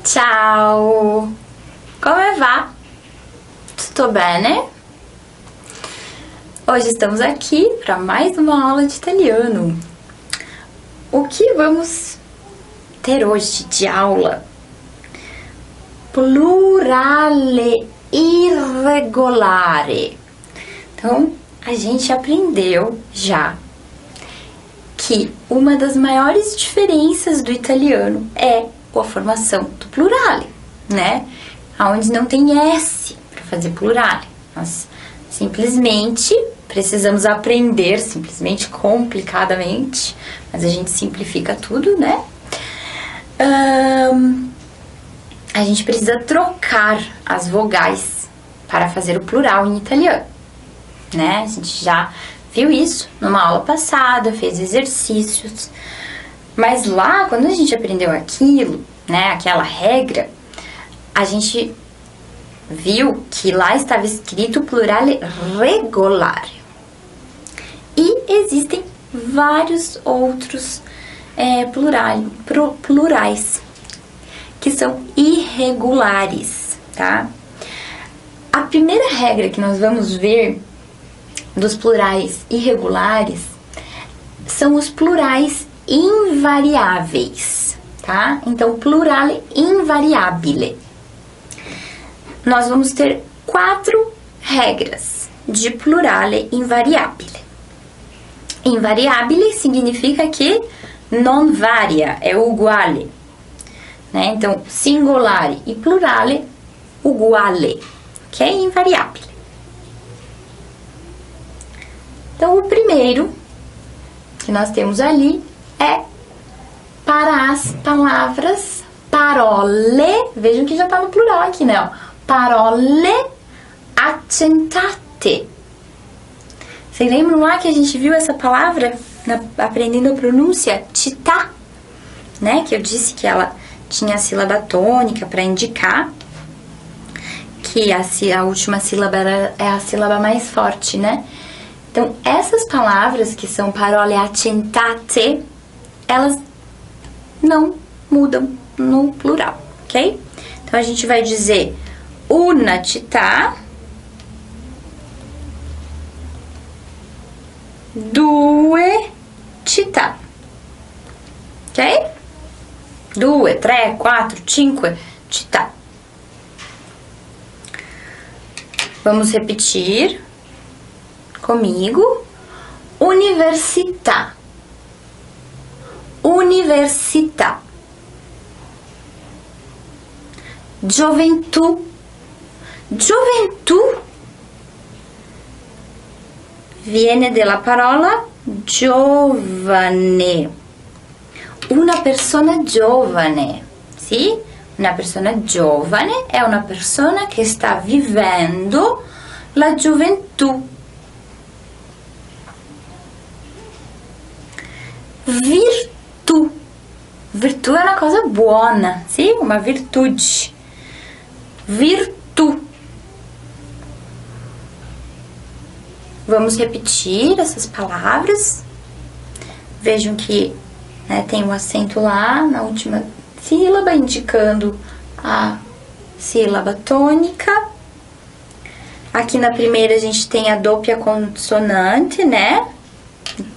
Ciao! Come va? Tutto bene? Hoje estamos aqui para mais uma aula de italiano. O que vamos ter hoje de aula? Plurale irregolare. Então, a gente aprendeu já que uma das maiores diferenças do italiano é a formação do plurale, né? Onde não tem S para fazer plurale. Nós simplesmente precisamos aprender, simplesmente complicadamente, mas a gente simplifica tudo, né? A gente precisa trocar as vogais para fazer o plural em italiano, né? A gente já viu isso numa aula passada, fez exercícios. Mas lá, quando a gente aprendeu aquilo, né, aquela regra, a gente viu que lá estava escrito plurale regolare. E existem vários outros plurais que são irregulares, tá? A primeira regra que nós vamos ver dos plurais irregulares são os plurais invariáveis, tá? Então, plurale invariabile. Nós vamos ter 4 regras de plurale invariabile. Invariabile significa que non varia, é uguale, né? Então, singolare e plurale, uguale, que é invariabile. Então, o primeiro que nós temos ali é para as palavras parole, vejam que já está no plural aqui, né? Ó. Parole accentate. Vocês lembram lá que a gente viu essa palavra aprendendo a pronúncia? Città, né? Que eu disse que ela tinha a sílaba tônica para indicar que a última sílaba é a sílaba mais forte, né? Então, essas palavras que são parole accentate, elas não mudam no plural, ok? Então, a gente vai dizer una città, due città, ok? 2, 3, 4, 5 città. Vamos repetir comigo. Università. Università. Gioventù. Gioventù viene dalla parola giovane. Una persona giovane, sì? Una persona giovane è una persona che sta vivendo la gioventù. Virtù. Virtù è una cosa buona, sì? Uma virtude. Virtù. Vamos repetir essas palavras. Vejam que, né, tem um acento lá na última sílaba, indicando a sílaba tônica. Aqui na primeira a gente tem a doppia consonante, né?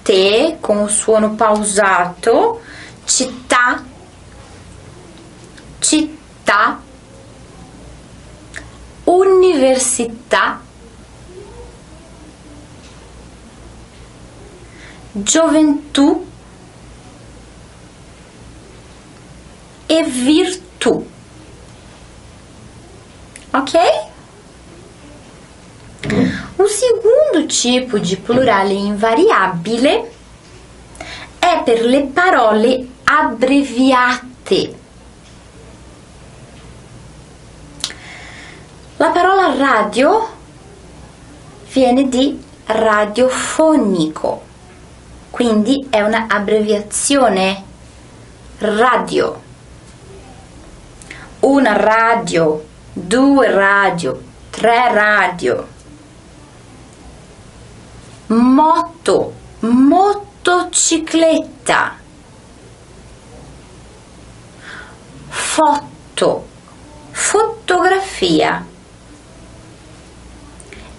T com o suono pausato. Città. Città. Università. Gioventù e virtù. Ok? O segundo tipo de plurale invariabile è per le parole abbreviate. La parola radio viene di radiofonico, quindi è una abbreviazione radio. Una radio, 2 radio, 3 radio. Moto, motocicletta. Foto, foto, fotografia.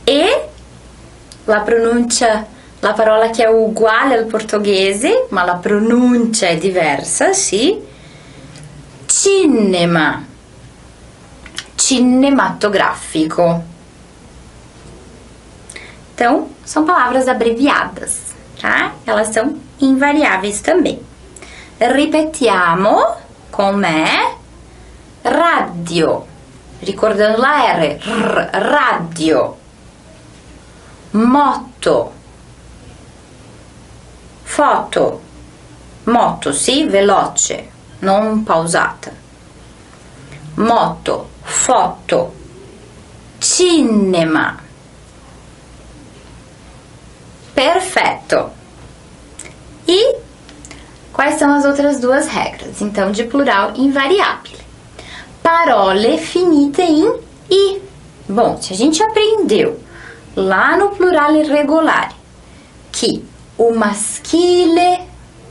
E la parola che è uguale al portoghese, ma la pronuncia è diversa, sì? Cinema, cinematografico. Então, são palavras abreviadas, tá? Elas são invariáveis também. Ripetiamo con me. Radio, ricordando la R, radio. Moto, foto, moto, sì, veloce, non pausata. Moto, foto, cinema. Perfetto. E quais são as outras duas regras? Então, de plural invariável. Parole finite in i. Bom, se a gente aprendeu lá no plural irregolare que o maschile,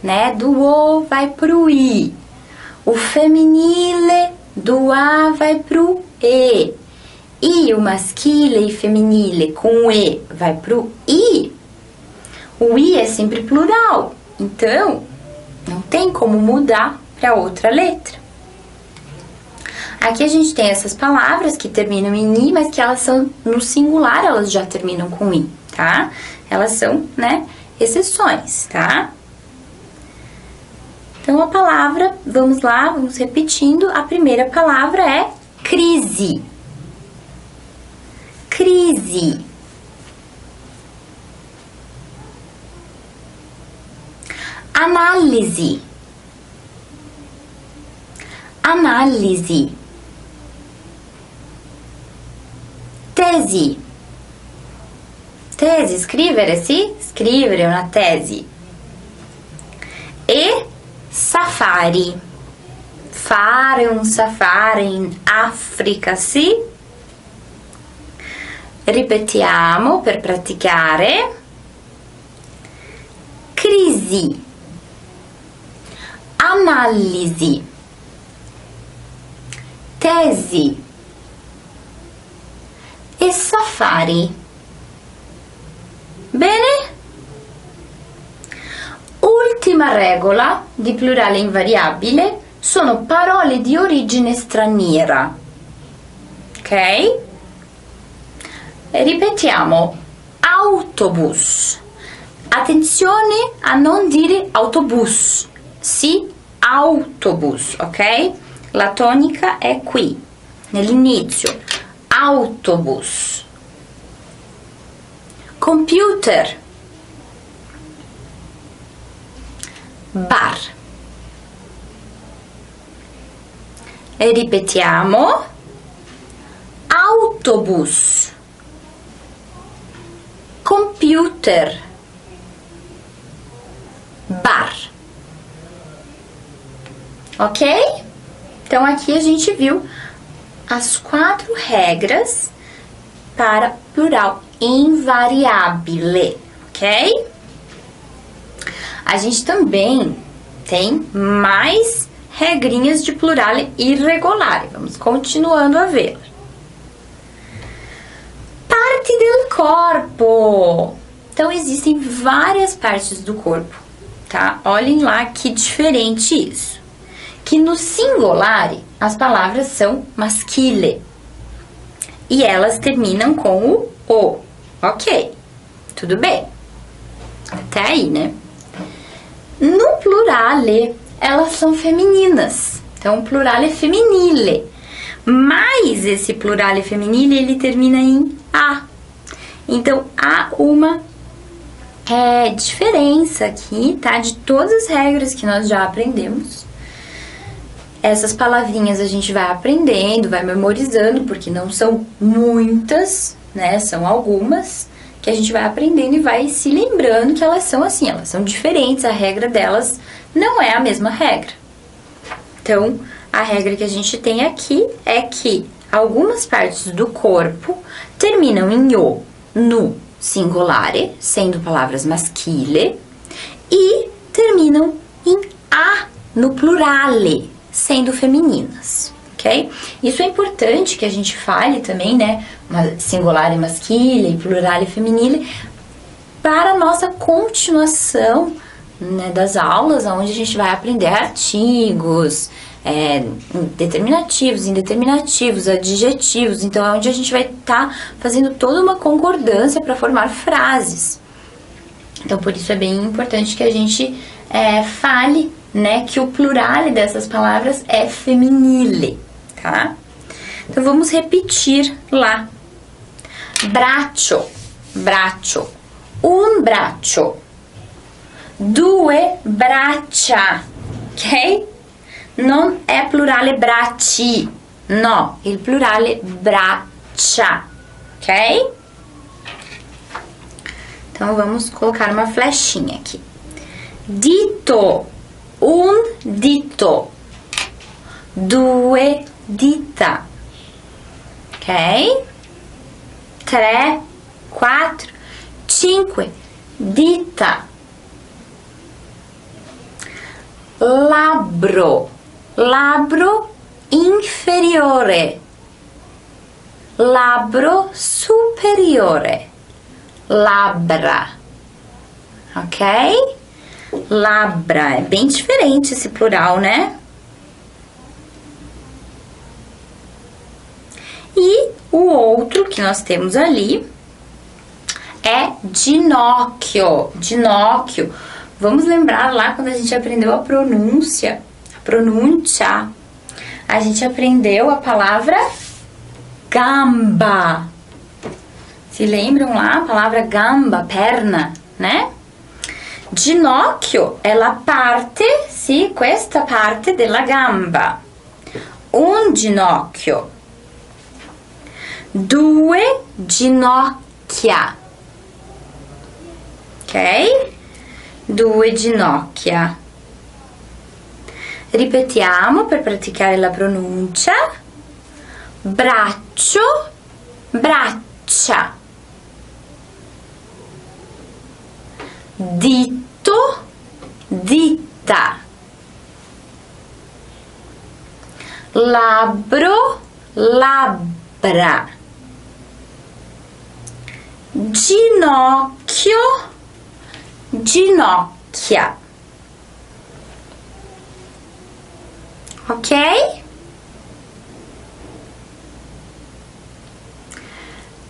né, do o vai pro i, o femminile do a vai pro e o maschile e femminile com e vai pro i, o i é sempre plural, então não tem como mudar para outra letra. Aqui a gente tem essas palavras que terminam em i, mas que elas são no singular, elas já terminam com i, tá? Elas são, né, exceções, tá? Então a palavra, vamos lá, vamos repetindo. A primeira palavra é crise. Crise. Análise. Análise. Tesi. Tesi, scrivere, sì? Scrivere una tesi. E safari. Fare un safari in Africa, sì? Ripetiamo per praticare. Crisi. Analisi. Tesi. E safari. Bene? Ultima regola di plurale invariabile sono parole di origine straniera. Ok? Ripetiamo. Autobus. Attenzione a non dire autobus, sì, autobus, ok? La tonica è qui, nell'inizio. Autobus. Computer. Bar. E ripetiamo. Autobus. Computer. Bar. Ok? Então aqui a gente viu as 4 regras para plural invariabile, ok? A gente também tem mais regrinhas de plural irregular. Vamos continuando a ver. Parte del corpo. Então existem várias partes do corpo, tá? Olhem lá que diferente isso. Que no singular as palavras são maschile e elas terminam com o. Ok, tudo bem. Até aí, né? No plurale, elas são femininas. Então, o plural é femminile. Mas esse plural feminile, ele termina em a. Então, há uma diferença aqui, tá? De todas as regras que nós já aprendemos. Essas palavrinhas a gente vai aprendendo, vai memorizando, porque não são muitas, né? São algumas que a gente vai aprendendo e vai se lembrando que elas são assim, elas são diferentes, a regra delas não é a mesma regra. Então, a regra que a gente tem aqui é que algumas partes do corpo terminam em o no singolare, sendo palavras maschile, e terminam em a no plurale, sendo femininas, ok? Isso é importante que a gente fale também, né? Singular e masculino, plural e feminino, para a nossa continuação, né, das aulas, onde a gente vai aprender artigos, determinativos, indeterminativos, adjetivos. Então, é onde a gente vai estar fazendo toda uma concordância para formar frases. Então, por isso é bem importante que a gente fale, né, que o plural dessas palavras é femminile, tá? Então, vamos repetir lá. Braccio, braccio. Un braccio. Due braccia, ok? Non è plurale bracci, no, il plurale braccia, ok? Então, vamos colocar uma flechinha aqui. Dito, un dito, due dita, ok? 3, 4, 5 dita. Labbro, labbro inferiore, labbro superiore, labbra, ok? Labbra, é bem diferente esse plural, né? E o outro que nós temos ali é ginocchio, ginocchio. Vamos lembrar lá quando a gente aprendeu a pronúncia, a gente aprendeu a palavra gamba. Se lembram lá a palavra gamba, perna, né? Ginocchio è la parte, sì, questa parte della gamba. Un ginocchio. Due ginocchia. Ok? Due ginocchia. Ripetiamo per praticare la pronuncia. Braccio, braccia. Dito, dita. Labbro, labbra. Ginocchio, ginocchia. Ok?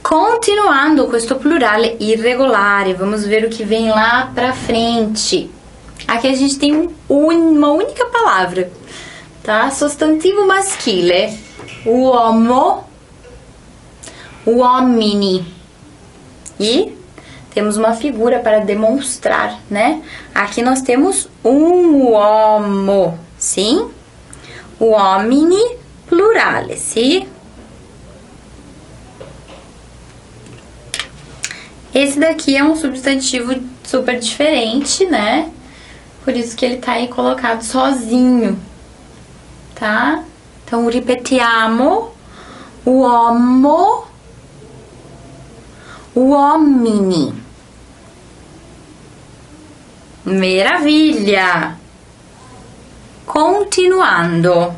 Continuando questo plurale irregolare, vamos ver o que vem lá pra frente. Aqui a gente tem uma única palavra, tá? Sostantivo maschile, uomo, uomini. E temos uma figura para demonstrar, né? Aqui nós temos um uomo, sim? Uomini plurale, sim? Esse daqui é um substantivo super diferente, né? Por isso que ele tá aí colocado sozinho, tá? Então, ripetiamo, uomo, uomini. Maravilha! Continuando.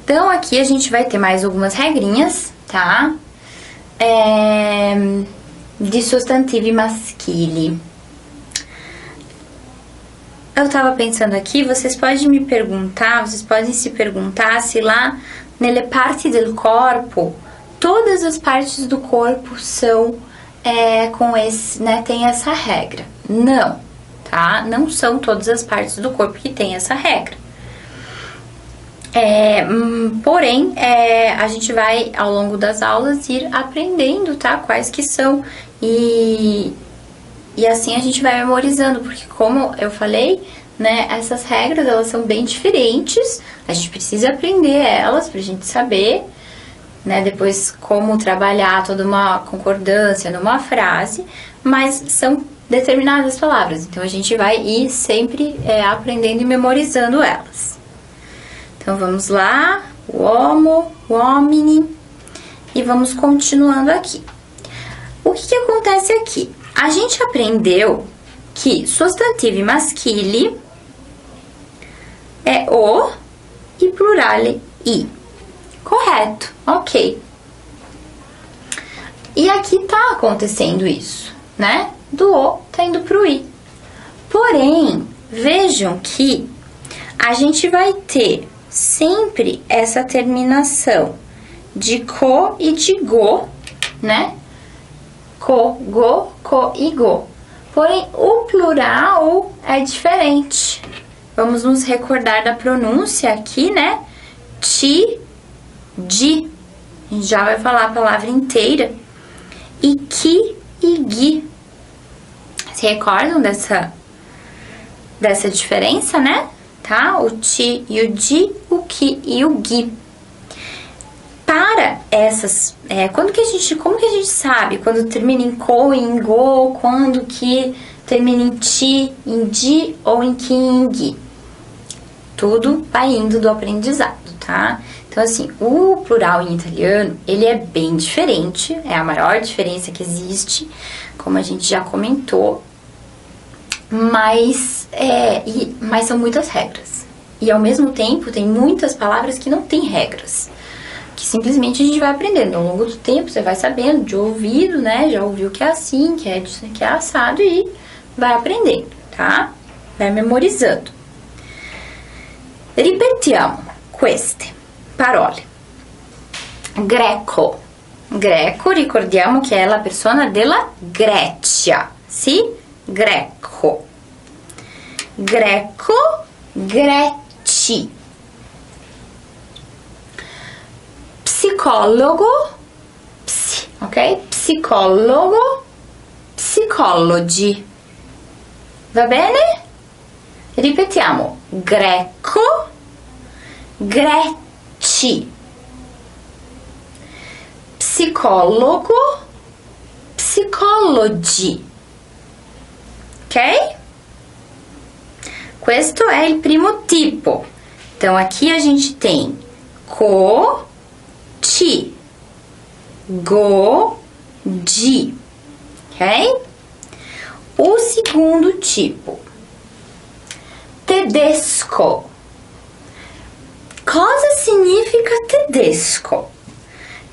Então, aqui a gente vai ter mais algumas regrinhas, tá? De sostantivi maschili. Eu tava pensando aqui, vocês podem se perguntar se lá nelle parti del corpo, todas as partes do corpo são com esse, né, tem essa regra. Não, tá? Não são todas as partes do corpo que tem essa regra. Porém, a gente vai, ao longo das aulas, ir aprendendo, tá? Quais que são. E assim a gente vai memorizando, porque como eu falei, né? Essas regras, elas são bem diferentes. A gente precisa aprender elas pra gente saber, né? Depois como trabalhar toda uma concordância numa frase. Mas são determinadas palavras. Então, a gente vai ir sempre aprendendo e memorizando elas. Então, vamos lá, uomo, uomini, e vamos continuando aqui. O que acontece aqui? A gente aprendeu que sostantivi maschili é o e plurale I. Correto, ok. E aqui tá acontecendo isso, né? Do O tá indo pro I. Porém, vejam que a gente vai ter sempre essa terminação de co e de go, né? Co e go. Porém, o plural é diferente. Vamos nos recordar da pronúncia aqui, né? Ti, di. A gente já vai falar a palavra inteira. E ki e gi. Se recordam dessa diferença, né? Tá? O ti e o di, o ki e o gi. Para essas... como que a gente sabe quando termina em ko e em go, quando que termina em ti, em di ou em ki e em gi? Tudo vai indo do aprendizado, tá? Então, assim, o plural em italiano, ele é bem diferente, é a maior diferença que existe, como a gente já comentou, mas são muitas regras. E, ao mesmo tempo, tem muitas palavras que não têm regras, que simplesmente a gente vai aprendendo. Ao longo do tempo, você vai sabendo de ouvido, né? Já ouviu que é assim, que é assado e vai aprendendo, tá? Vai memorizando. Ripetiamo queste parole. Greco. Greco, ricordiamo che è la persona della Grecia, sì? Greco. Greco, greci. Psicologo, ok? Psicologo, psicologi. Va bene? Ripetiamo. Greco, greci. Psicologo, psicologi. Ok? Questo è il primo tipo. Então, aqui a gente tem co, ti, go, di. Ok? O segundo tipo. Tedesco. Cosa significa tedesco?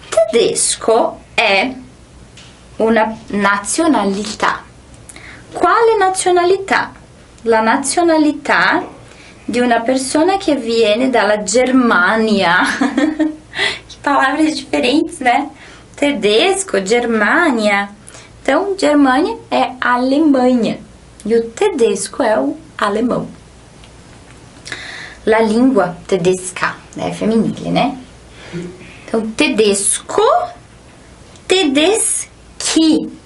Tedesco è una nazionalità. Quale nazionalità? La nazionalità di una persona che viene dalla Germania. Que palavras diferentes, né? Tedesco, Germania. Então, Germânia é Alemanha. E o tedesco é o alemão. La língua tedesca, é feminile, né? Então, tedesco, tedeschi.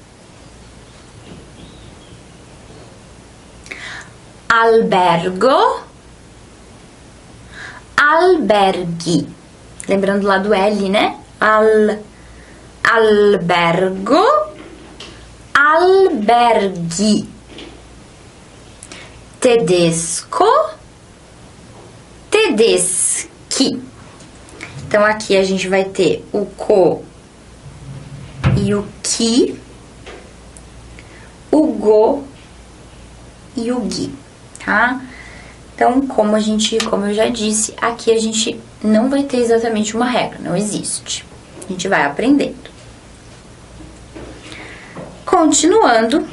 Albergo, alberghi. Lembrando lá do L, né? Albergo, alberghi. Tedesco, tedeschi. Então, aqui a gente vai ter o co e o ki, o go e o gi, tá? Então, como eu já disse, aqui a gente não vai ter exatamente uma regra, não existe. A gente vai aprendendo. Continuando,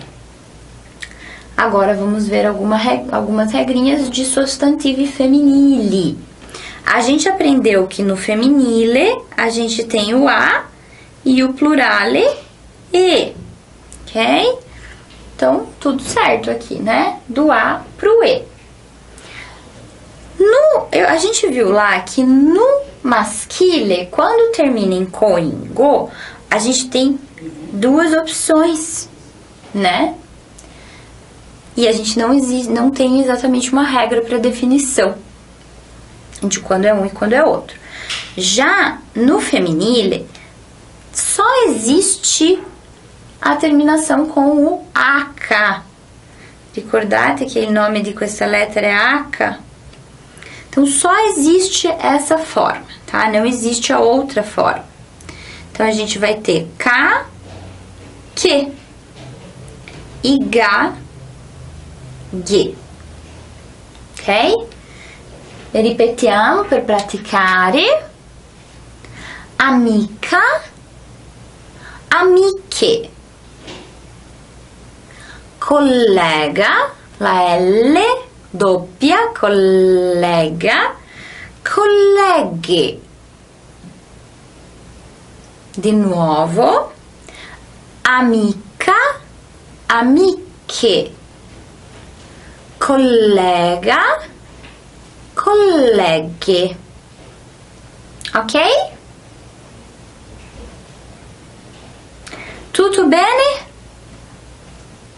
agora vamos ver algumas regrinhas de sostantivo feminile. A gente aprendeu que no feminile a gente tem o a e o plurale e, ok? Então, tudo certo aqui, né? Do a pro e. A gente viu lá que no maschile, quando termina em co e em go, a gente tem duas opções, né? E a gente não tem exatamente uma regra para definição de quando é um e quando é outro. Já no feminile, só existe a terminação com o H. Ricordate che il nome di questa lettera è H? Então, só existe essa forma, tá? Não existe a outra forma. Então, a gente vai ter K, que e G, G. Ok? Ripetiamo per praticare. Amica, amiche. Collega, la L doppia, collega, colleghe. Di nuovo, amica, amiche. Collega, colleghe. Ok? Tutto bene?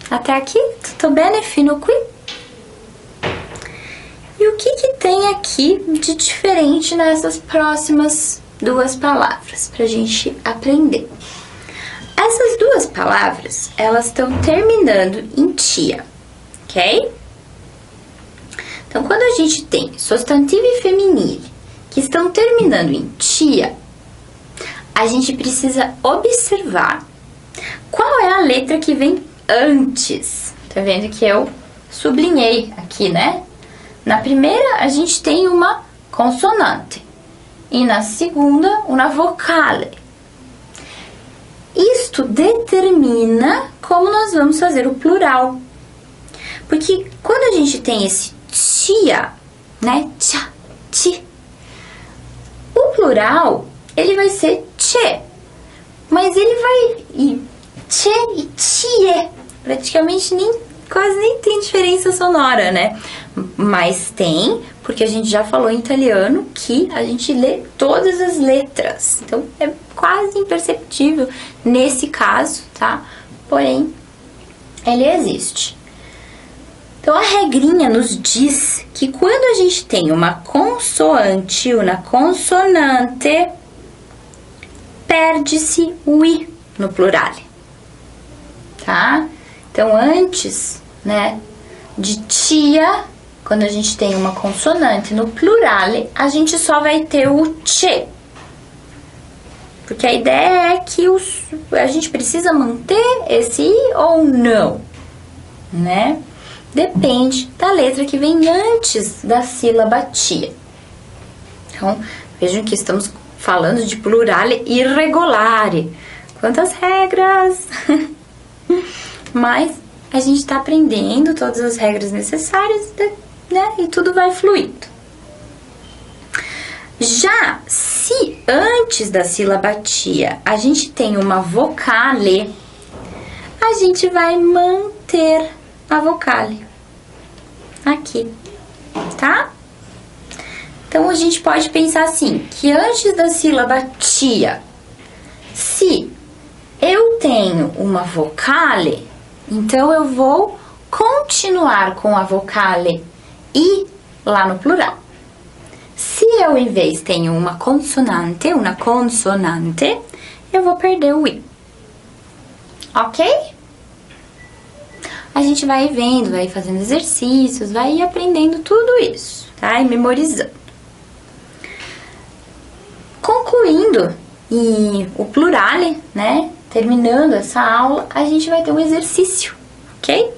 Até aqui? Tutto bene fino qui? E o que tem aqui de diferente nessas próximas duas palavras pra gente aprender? Essas duas palavras, elas estão terminando em tia, ok? Então, quando a gente tem substantivo e feminino que estão terminando em tia, a gente precisa observar qual é a letra que vem antes. Tá vendo que eu sublinhei aqui, né? Na primeira, a gente tem uma consonante. E na segunda, uma vocale. Isto determina como nós vamos fazer o plural. Porque quando a gente tem esse tia, né? Tcha, ti. O plural, ele vai ser tchê. Mas ele vai... tchê e tchê. Praticamente quase nem tem diferença sonora, né? Mas tem, porque a gente já falou em italiano que a gente lê todas as letras. Então, é quase imperceptível nesse caso, tá? Porém, ele existe. Então, a regrinha nos diz que quando a gente tem uma consoante, uma consonante, perde-se o i no plural, tá? Então, antes, né, de tia, quando a gente tem uma consonante no plural, a gente só vai ter o tchê. Porque a ideia é que a gente precisa manter esse i ou não, né? Depende da letra que vem antes da sílaba tia. Então, vejam que estamos falando de plural irregular. Quantas regras! Mas a gente está aprendendo todas as regras necessárias, né? E tudo vai fluindo. Já se antes da sílaba tia a gente tem uma vocale, a gente vai manter a vocale aqui, tá? Então a gente pode pensar assim, que antes da sílaba tia, se eu tenho uma vocale, então eu vou continuar com a vocale i lá no plural. Se eu, em vez, tenho uma consonante, eu vou perder o i. Ok? A gente vai vendo, vai fazendo exercícios, vai aprendendo tudo isso, tá? E memorizando. Concluindo e o plural, né? Terminando essa aula, a gente vai ter um exercício, ok?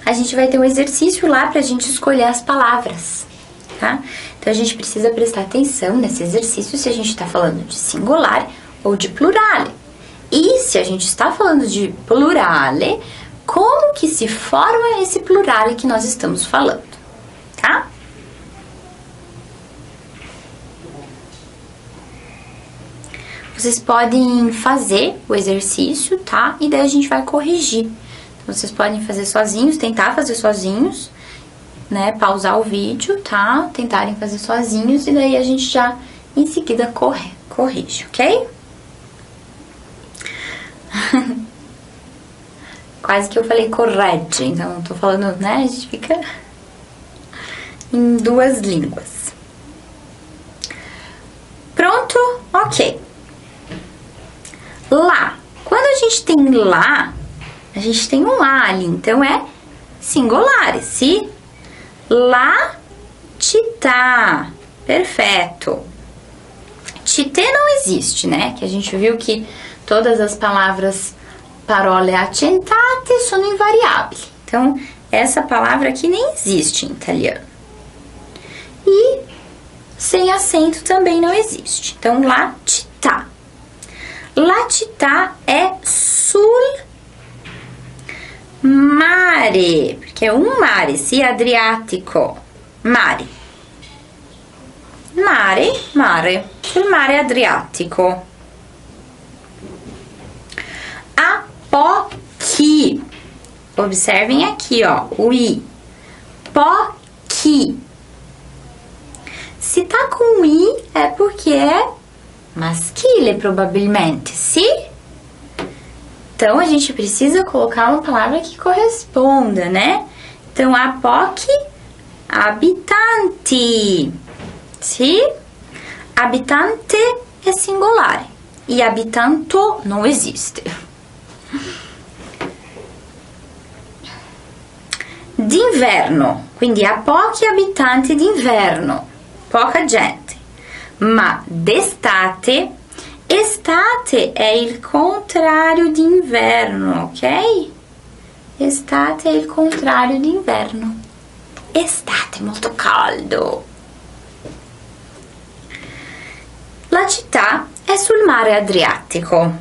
A gente vai ter um exercício lá pra gente escolher as palavras, tá? Então, a gente precisa prestar atenção nesse exercício se a gente tá falando de singular ou de plural. E se a gente está falando de plural, como que se forma esse plural que nós estamos falando, tá? Vocês podem fazer o exercício, tá? E daí a gente vai corrigir. Então, vocês podem fazer sozinhos, tentar fazer sozinhos, né? Pausar o vídeo, tá? Tentarem fazer sozinhos e daí a gente já em seguida corrige, ok? Quase que eu falei corrige, então eu tô falando, né? A gente fica em duas línguas. Pronto? Ok. Lá. Quando a gente tem lá, a gente tem um A ali, então é singular. Se lá titá. Perfeito. Titê não existe, né? Que a gente viu que todas as palavras parole accentate sono invariabili. Então, essa palavra aqui nem existe em italiano, sem acento também não existe. Então, la città. La città é sul mare, porque é um mare, sim, Adriatico. Mare. Mare, sul mare Adriatico. A pochi. Observem aqui, ó, o i. Pochi. Se tá com i, é porque é maschile, probabilmente, sim? Então, a gente precisa colocar uma palavra que corresponda, né? Então, a pochi abitanti. Sim? Abitante é singular e abitanto não existe. D'inverno, quindi ha pochi abitanti d'inverno, poca gente. Ma d'estate, estate è il contrario di inverno, ok? Estate è il contrario di inverno. Estate, molto caldo. La città è sul mare Adriatico.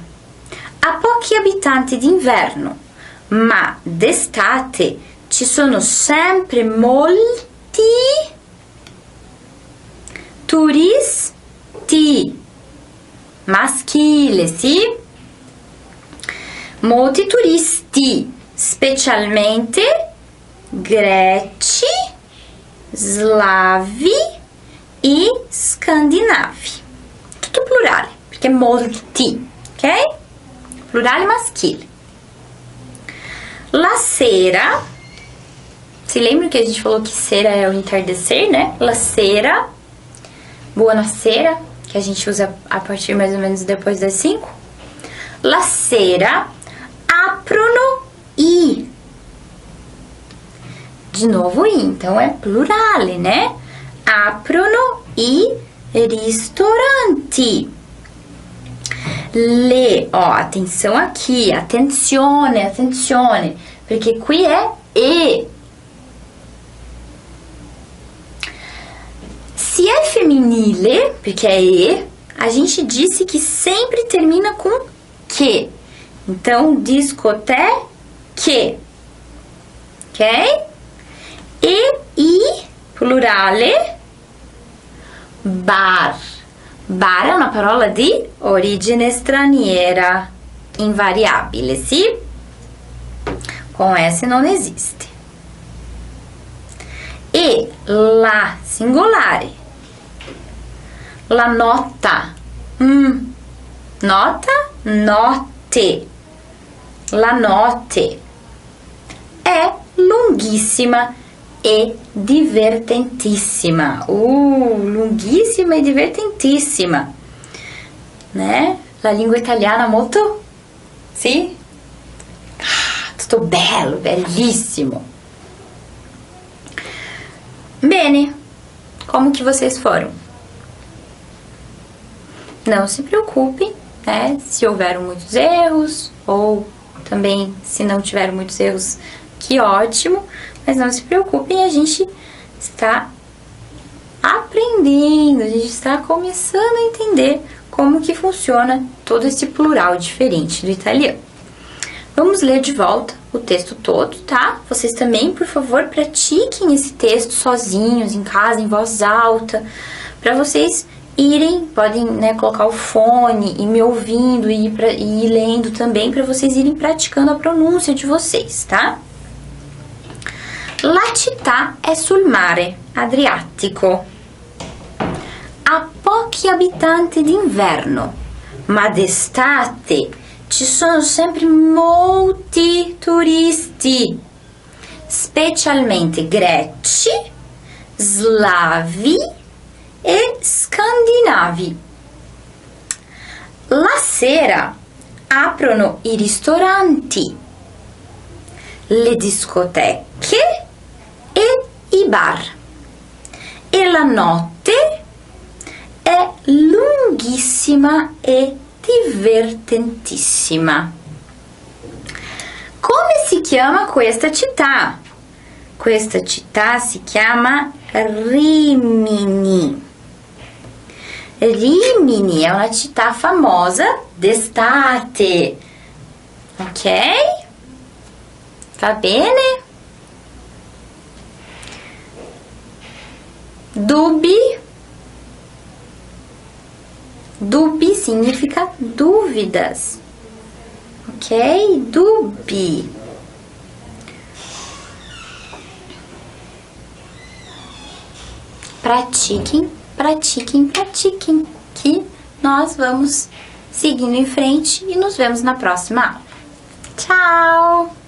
Ha pochi abitanti d'inverno, ma d'estate ci sono sempre molti turisti. Maschile, sì? Molti turisti, specialmente greci, slavi e scandinavi. Tutto plurale, perché molti, ok? Plurale maschile. La sera, se lembra que a gente falou que sera é o entardecer, né? La sera, buonasera, que a gente usa a partir mais ou menos depois das 5. La sera aprono i. De novo i, então é plurale, né? Aprono i ristoranti. Le, ó, atenção aqui, attenzione, perché qui è e. Se é feminile, porque é e, a gente disse que sempre termina com que. Então, discoteche, ok? E plurale, bar. Bar è una parola di origine straniera, invariabile, sì? Com S non esiste. E la, singolare. La nota. Nota, notte. La notte. È lunghissima e divertentissima. Lunghissima e divertentissima. Né? La lingua italiana molto... Sì? Tutto bello, bellissimo. Bene, como que vocês foram? Não se preocupem, né? Se houveram muitos erros, ou também se não tiveram muitos erros, que ótimo. Mas não se preocupem, a gente está aprendendo, a gente está começando a entender como que funciona todo esse plural diferente do italiano. Vamos ler de volta o texto todo, tá? Vocês também, por favor, pratiquem esse texto sozinhos, em casa, em voz alta, para vocês irem, podem, né, colocar o fone e me ouvindo e ir lendo também, para vocês irem praticando a pronúncia de vocês, tá? La città è sul mare Adriatico. Ha pochi abitanti d'inverno, ma d'estate ci sono sempre molti turisti, specialmente greci, slavi e scandinavi. La sera aprono i ristoranti, le discoteche e i bar, e la notte è lunghissima e divertentissima. Come si chiama questa città? Questa città si chiama Rimini. Rimini é una città famosa d'estate. Ok? Va bene? Dubbi. Dubbi significa dúvidas. Ok? Dubbi. Pratiquem, pratiquem, pratiquem, que nós vamos seguindo em frente e nos vemos na próxima aula. Tchau!